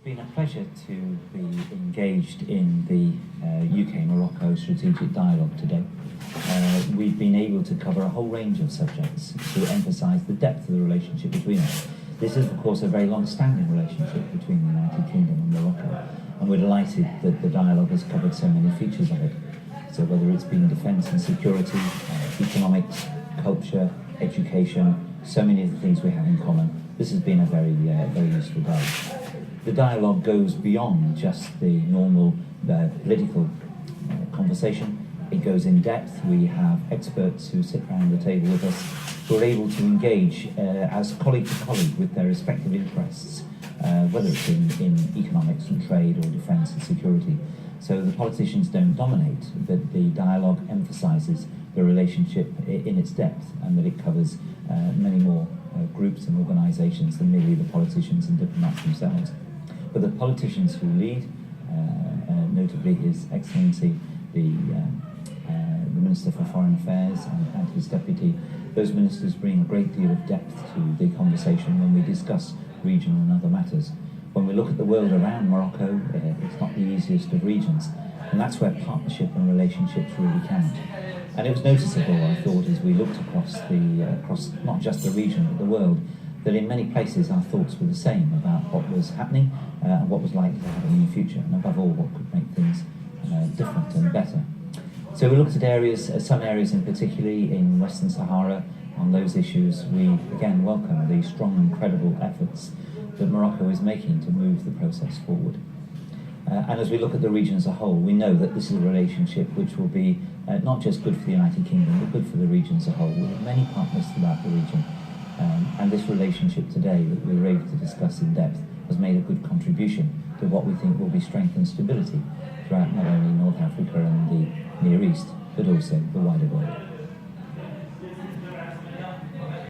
It's been a pleasure to be engaged in the UK-Morocco strategic dialogue today. We've been able to cover a whole range of subjects to emphasise the depth of the relationship between us. This is, of course, a very long-standing relationship between the United Kingdom and Morocco, and we're delighted that the dialogue has covered so many features of it. So whether it's been defence and security, economics, culture, education, so many of the things we have in common, this has been a very useful day. The dialogue goes beyond just the normal political conversation. It goes in depth. We have experts who sit around the table with us who are able to engage as colleague to colleague with their respective interests, whether it's in economics and trade or defence and security. So the politicians don't dominate, but the dialogue emphasises the relationship in its depth, and that it covers many more groups and organisations than merely the politicians and diplomats themselves. But the politicians who lead, notably His Excellency, the Minister for Foreign Affairs and his deputy, those ministers bring a great deal of depth to the conversation when we discuss regional and other matters. When we look at the world around Morocco, it's not the easiest of regions, and that's where partnership and relationships really count. And it was noticeable, I thought, as we looked across not just the region but the world, that in many places our thoughts were the same about what was happening and what was likely to happen in the future, and above all, what could make things different and better. So we looked at areas, some areas in particularly in Western Sahara. On those issues, we again welcome the strong and credible efforts that Morocco is making to move the process forward. And as we look at the region as a whole, we know that this is a relationship which will be not just good for the United Kingdom, but good for the region as a whole. We have many partners throughout the region, and this relationship today that we were able to discuss in depth has made a good contribution to what we think will be strength and stability throughout not only North Africa and the Near East, but also the wider world.